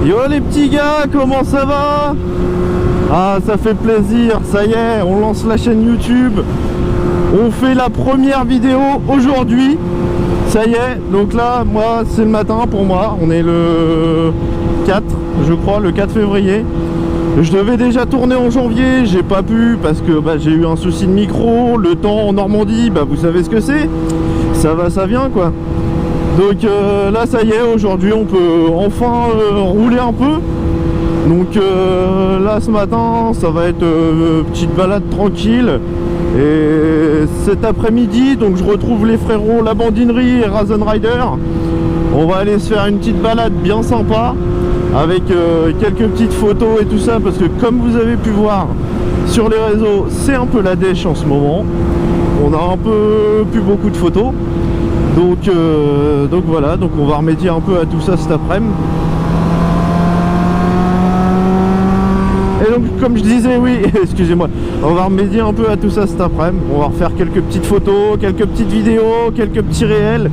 Yo les petits gars, comment ça va? Ah, ça fait plaisir, ça y est, on lance la chaîne YouTube. On fait la première vidéo aujourd'hui. Ça y est, donc là, moi, c'est le matin pour moi. On est le 4, je crois, le 4 février. Je devais déjà tourner en janvier, j'ai pas pu parce que j'ai eu un souci de micro. Le temps en Normandie, vous savez ce que c'est. Ça va, ça vient quoi. Donc là ça y est, aujourd'hui on peut enfin rouler un peu. Donc là ce matin ça va être petite balade tranquille. Et cet après-midi donc je retrouve les frérots La Bandinerie et Razen Rider. On va aller se faire une petite balade bien sympa avec quelques petites photos et tout ça, parce que comme vous avez pu voir sur les réseaux, c'est un peu la dèche en ce moment. On a un peu plus beaucoup de photos. Donc voilà, donc on va remédier un peu à tout ça cet après-midi. Et donc comme je disais, oui, excusez-moi, on va remédier un peu à tout ça cet après-midi. On va refaire quelques petites photos, quelques petites vidéos, quelques petits réels.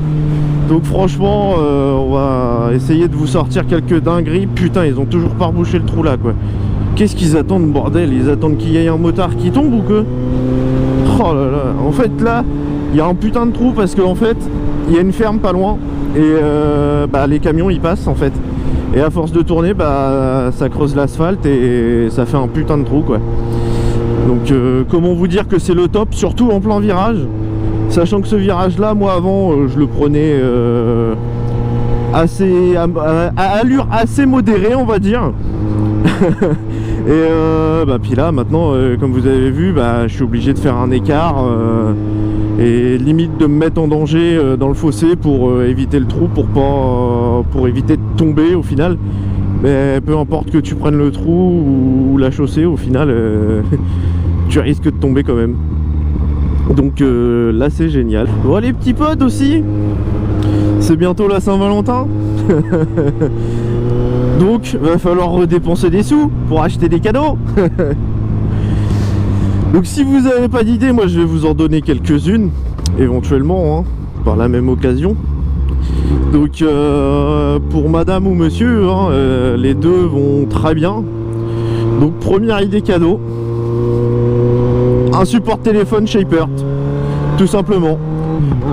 Donc franchement, on va essayer de vous sortir quelques dingueries. Putain, ils ont toujours pas rebouché le trou là quoi. Qu'est-ce qu'ils attendent, bordel? Ils attendent qu'il y ait un motard qui tombe ou que? Oh là là, en fait là, il y a un putain de trou parce qu'en fait, il y a une ferme pas loin et les camions ils passent en fait. Et à force de tourner, ça creuse l'asphalte et ça fait un putain de trou quoi. Donc comment vous dire que c'est le top, surtout en plein virage. Sachant que ce virage là, moi avant, je le prenais assez à allure assez modérée on va dire. Et puis là maintenant comme vous avez vu, je suis obligé de faire un écart et limite de me mettre en danger dans le fossé pour éviter le trou, pour éviter de tomber au final. Mais peu importe que tu prennes le trou ou la chaussée, au final tu risques de tomber quand même. Donc là c'est génial. Bon les petits potes aussi, c'est bientôt la Saint-Valentin. Donc va falloir redépenser des sous pour acheter des cadeaux. Donc si vous n'avez pas d'idée, moi je vais vous en donner quelques-unes éventuellement par la même occasion. Donc pour madame ou monsieur, les deux vont très bien. Donc première idée cadeau, un support téléphone Shaper, tout simplement,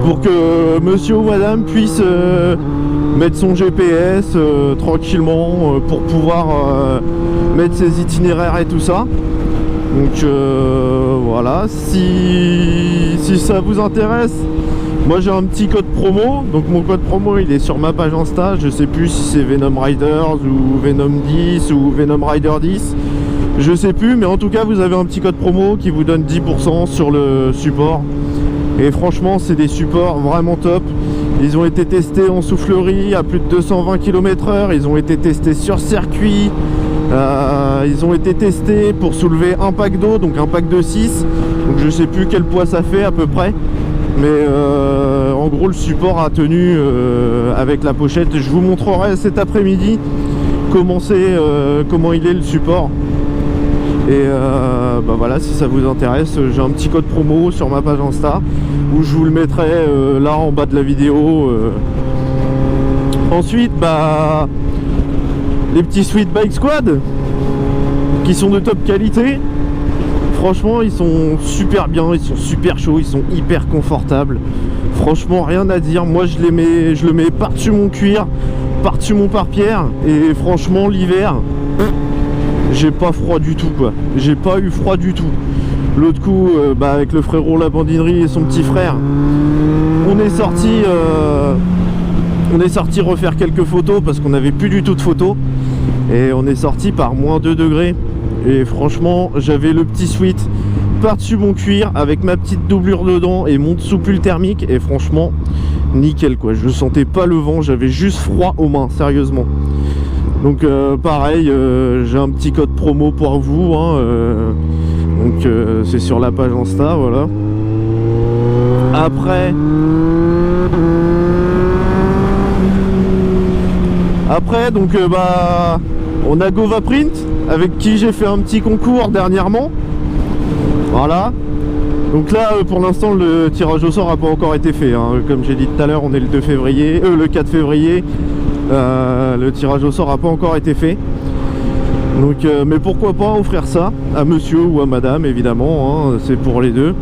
pour que monsieur ou madame puisse mettre son GPS tranquillement pour pouvoir mettre ses itinéraires et tout ça. Donc voilà, si ça vous intéresse, moi j'ai un petit code promo. Donc mon code promo il est sur ma page Insta. Je sais plus si c'est Venom Riders ou Venom 10 ou Venom Rider 10, je sais plus, mais en tout cas vous avez un petit code promo qui vous donne 10% sur le support. Et franchement c'est des supports vraiment top. Ils ont été testés en soufflerie à plus de 220 km/h. Ils ont été testés sur circuit. Ils ont été testés pour soulever un pack d'eau, donc un pack de 6. Donc je sais plus quel poids ça fait à peu près. Mais en gros le support a tenu avec la pochette. Je vous montrerai cet après-midi comment il est le support. Et voilà, si ça vous intéresse, j'ai un petit code promo sur ma page Insta où je vous le mettrai là en bas de la vidéo. Ensuite les petits Sweet Bike Squad qui sont de top qualité. Franchement ils sont super bien, ils sont super chauds, ils sont hyper confortables. Franchement rien à dire, moi je le mets par-dessus mon cuir, par-dessus mon pare-pierre. Et franchement l'hiver j'ai pas froid du tout quoi. J'ai pas eu froid du tout. L'autre coup avec le frérot La Bandinerie et son petit frère, on est sorti refaire quelques photos parce qu'on n'avait plus du tout de photos. Et on est sorti par moins 2 degrés. Et franchement j'avais le petit sweat par-dessus mon cuir avec ma petite doublure dedans et mon sous-pull thermique. Et franchement nickel quoi. Je sentais pas le vent, j'avais juste froid aux mains, sérieusement. Donc pareil, j'ai un petit code promo pour vous donc c'est sur la page Insta, voilà. Après donc on a GovaPrint avec qui j'ai fait un petit concours dernièrement. Voilà. Donc là pour l'instant le tirage au sort n'a pas encore été fait. Comme j'ai dit tout à l'heure, on est le 4 février. Le tirage au sort n'a pas encore été fait. Donc, mais pourquoi pas offrir ça à monsieur ou à madame, évidemment, hein, c'est pour les deux.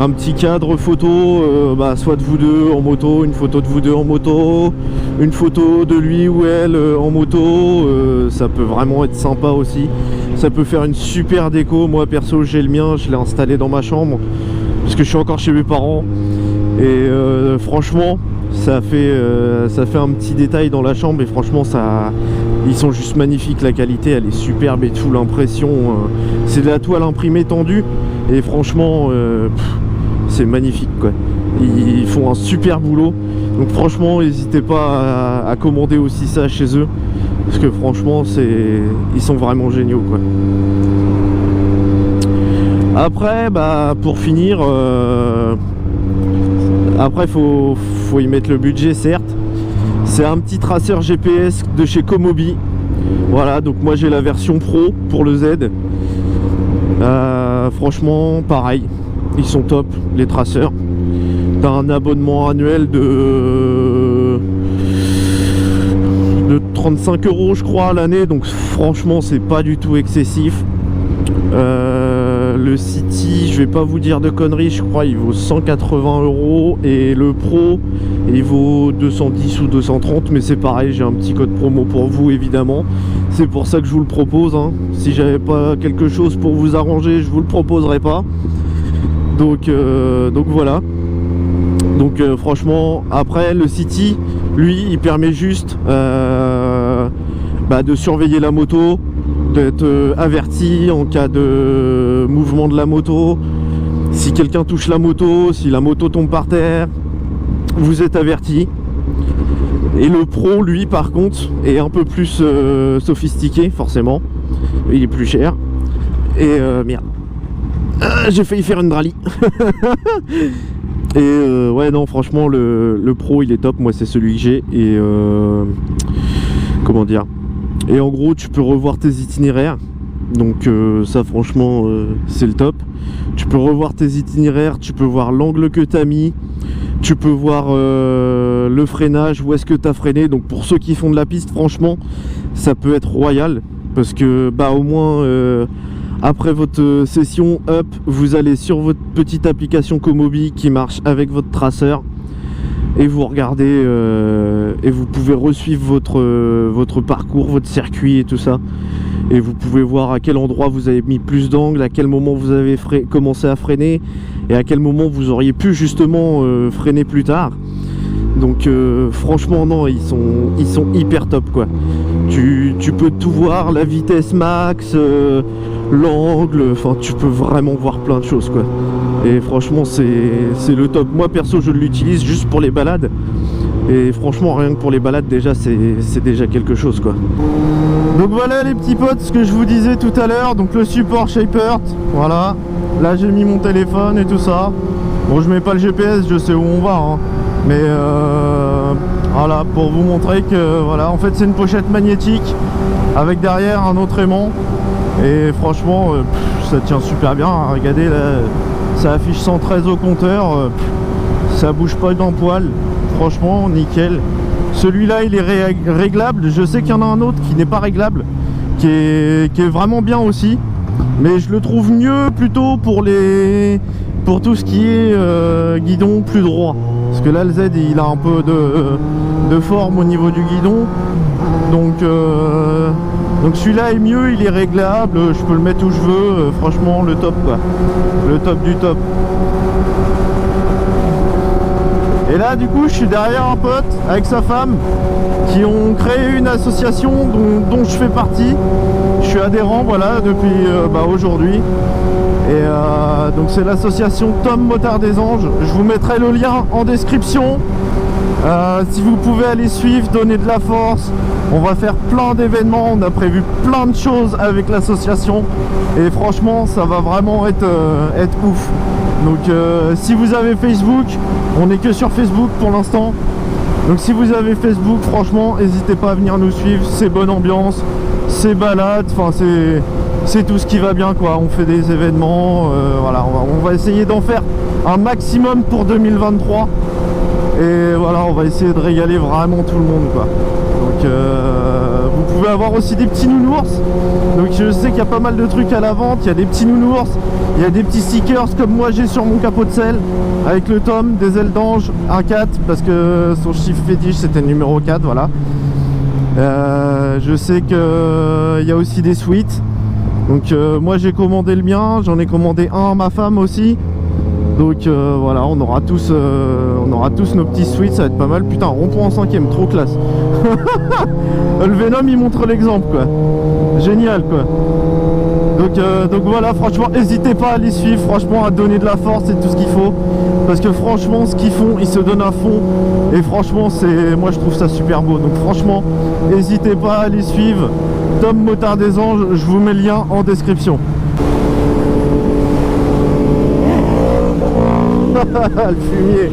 Un petit cadre photo, soit de vous deux en moto, une photo de vous deux en moto, une photo de lui ou elle en moto, ça peut vraiment être sympa aussi. Ça peut faire une super déco. Moi perso j'ai le mien, je l'ai installé dans ma chambre parce que je suis encore chez mes parents. Et franchement ça fait un petit détail dans la chambre et franchement ils sont juste magnifiques, la qualité elle est superbe et tout, l'impression c'est de la toile imprimée tendue et franchement c'est magnifique quoi. Ils font un super boulot, donc franchement n'hésitez pas à commander aussi ça chez eux parce que franchement ils sont vraiment géniaux quoi. Après pour finir après faut y mettre le budget certes. C'est un petit traceur GPS de chez Komobi. Voilà, donc moi j'ai la version pro pour le Z. Franchement pareil, ils sont top les traceurs. T'as un abonnement annuel de 35 € je crois à l'année, donc franchement c'est pas du tout excessif. Le City, je vais pas vous dire de conneries, je crois il vaut 180 € et le Pro il vaut 210 ou 230, mais c'est pareil, j'ai un petit code promo pour vous évidemment, c'est pour ça que je vous le propose hein. Si j'avais pas quelque chose pour vous arranger, je vous le proposerais pas. Donc voilà. Donc franchement, après le City, lui, il permet juste de surveiller la moto, d'être averti en cas de mouvement de la moto. Si quelqu'un touche la moto, si la moto tombe par terre, vous êtes averti. Et le Pro, lui, par contre, est un peu plus sophistiqué, forcément. Il est plus cher. Et merde. J'ai failli faire une rallye. Et ouais, non, franchement, le Pro, il est top. Moi, c'est celui que j'ai. Et comment dire, et en gros, tu peux revoir tes itinéraires. Donc ça, franchement, c'est le top. Tu peux revoir tes itinéraires. Tu peux voir l'angle que tu as mis. Tu peux voir le freinage, où est-ce que tu as freiné. Donc pour ceux qui font de la piste, franchement, ça peut être royal. Parce que au moins après votre session up, vous allez sur votre petite application Komobi qui marche avec votre traceur. Et vous regardez et vous pouvez resuivre votre parcours, votre circuit et tout ça. Et vous pouvez voir à quel endroit vous avez mis plus d'angle, à quel moment vous avez commencé à freiner et à quel moment vous auriez pu justement freiner plus tard. Donc franchement non, ils sont hyper top quoi. Tu peux tout voir, la vitesse max, l'angle, enfin tu peux vraiment voir plein de choses quoi. Et franchement c'est le top. Moi perso je l'utilise juste pour les balades. Et franchement rien que pour les balades déjà c'est déjà quelque chose quoi. Donc voilà les petits potes, ce que je vous disais tout à l'heure. Donc le support Shapeurt, voilà. Là j'ai mis mon téléphone et tout ça. Bon je mets pas le GPS, je sais où on va hein. Mais voilà, pour vous montrer que voilà, en fait c'est une pochette magnétique avec derrière un autre aimant. Et franchement ça tient super bien, regardez là, ça affiche 113 au compteur, ça bouge pas d'un poil, franchement nickel. Celui-là il est réglable, je sais qu'il y en a un autre qui n'est pas réglable, qui est vraiment bien aussi, mais je le trouve mieux plutôt pour tout ce qui est guidon plus droit. Parce que là le Z il a un peu de forme au niveau du guidon. Donc celui-là est mieux, il est réglable, je peux le mettre où je veux, franchement le top quoi. Le top du top. Et là du coup je suis derrière un pote avec sa femme qui ont créé une association dont je fais partie. Je suis adhérent voilà depuis aujourd'hui. Et donc c'est l'association Tom Motard des Anges. Je vous mettrai le lien en description. Si vous pouvez aller suivre, donner de la force. On va faire plein d'événements, on a prévu plein de choses avec l'association. Et franchement ça va vraiment être ouf. Donc si vous avez Facebook, on n'est que sur Facebook pour l'instant. Donc si vous avez Facebook, franchement n'hésitez pas à venir nous suivre. C'est bonne ambiance, c'est balade, enfin c'est tout ce qui va bien quoi. On fait des événements, voilà, on va essayer d'en faire un maximum pour 2023. Et voilà, on va essayer de régaler vraiment tout le monde quoi. Donc Donc vous pouvez avoir aussi des petits nounours. Donc je sais qu'il y a pas mal de trucs à la vente. Il y a des petits nounours, il y a des petits stickers comme moi j'ai sur mon capot de selle, avec le tome, des ailes d'ange, un 4 parce que son chiffre fétiche c'était le numéro 4, voilà. Je sais qu'il y a aussi des suites. Donc moi j'ai commandé le mien, j'en ai commandé un à ma femme aussi. Donc voilà, on aura tous nos petits suites, ça va être pas mal. Putain, rond-point en 5ème, trop classe. Le Venom il montre l'exemple quoi. Génial quoi. Donc voilà, franchement n'hésitez pas à les suivre, franchement à donner de la force et tout ce qu'il faut. Parce que franchement ce qu'ils font, ils se donnent à fond. Et franchement moi je trouve ça super beau. Donc franchement n'hésitez pas à les suivre. Tom Motard des Anges, je vous mets le lien en description. Le fumier.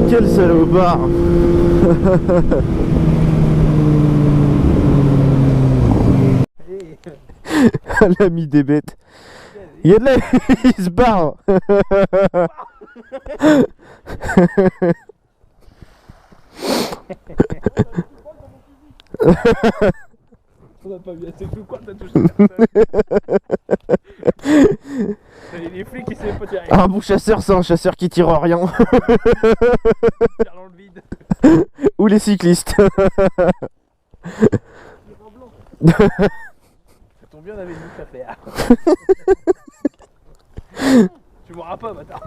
Quel salopard. L'ami des bêtes. Il y a de la... Il se barre. On n'a pas vu assez de quoi, t'as touché personne. Les flics qui savaient pas tirer. Un bon chasseur, c'est un chasseur qui tire rien. Tire dans le vide. Ou les cyclistes. Ça tombe bien, on avait une boucle à faire. Tu m'auras pas, bâtard.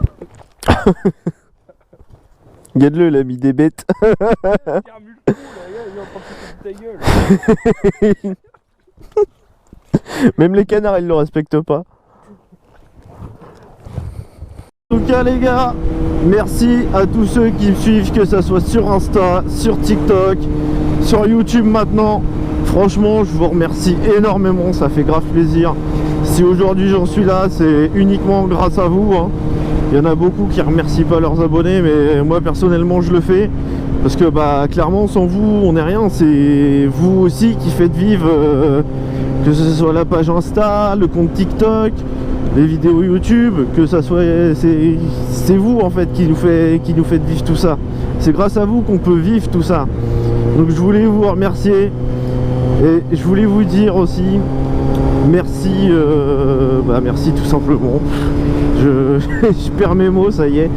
Regarde-le, l'ami des bêtes. Tiens, mule le cou, là, regarde, il est en train de foutre ta gueule. Même les canards, ils le respectent pas. En tout cas les gars, merci à tous ceux qui me suivent, que ça soit sur Insta, sur TikTok, sur YouTube maintenant. Franchement, je vous remercie énormément, ça fait grave plaisir. Si aujourd'hui j'en suis là, c'est uniquement grâce à vous, hein. Il y en a beaucoup qui remercient pas leurs abonnés, mais moi personnellement je le fais. Parce que bah clairement sans vous on n'est rien, c'est vous aussi qui faites vivre que ce soit la page Insta, le compte TikTok, les vidéos YouTube, que ça soit c'est vous en fait qui nous faites vivre tout ça. C'est grâce à vous qu'on peut vivre tout ça. Donc je voulais vous remercier et je voulais vous dire aussi merci, merci tout simplement. Je perds mes mots, ça y est.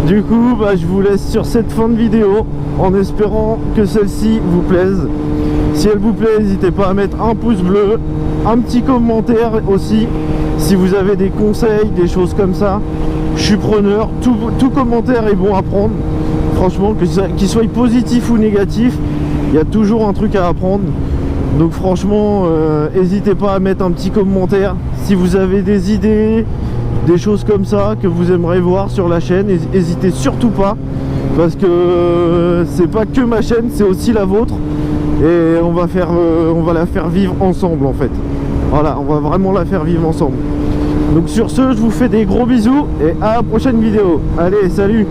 Du coup, je vous laisse sur cette fin de vidéo en espérant que celle-ci vous plaise. Si elle vous plaît, n'hésitez pas à mettre un pouce bleu, un petit commentaire aussi. Si vous avez des conseils, des choses comme ça, je suis preneur. Tout commentaire est bon à prendre. Franchement, qu'il soit positif ou négatif, il y a toujours un truc à apprendre. Donc franchement, n'hésitez pas à mettre un petit commentaire. Si vous avez des idées, des choses comme ça que vous aimeriez voir sur la chaîne, n'hésitez surtout pas, parce que c'est pas que ma chaîne, c'est aussi la vôtre, et on va la faire vivre ensemble en fait. Voilà, on va vraiment la faire vivre ensemble. Donc sur ce, je vous fais des gros bisous et à la prochaine vidéo. Allez, salut.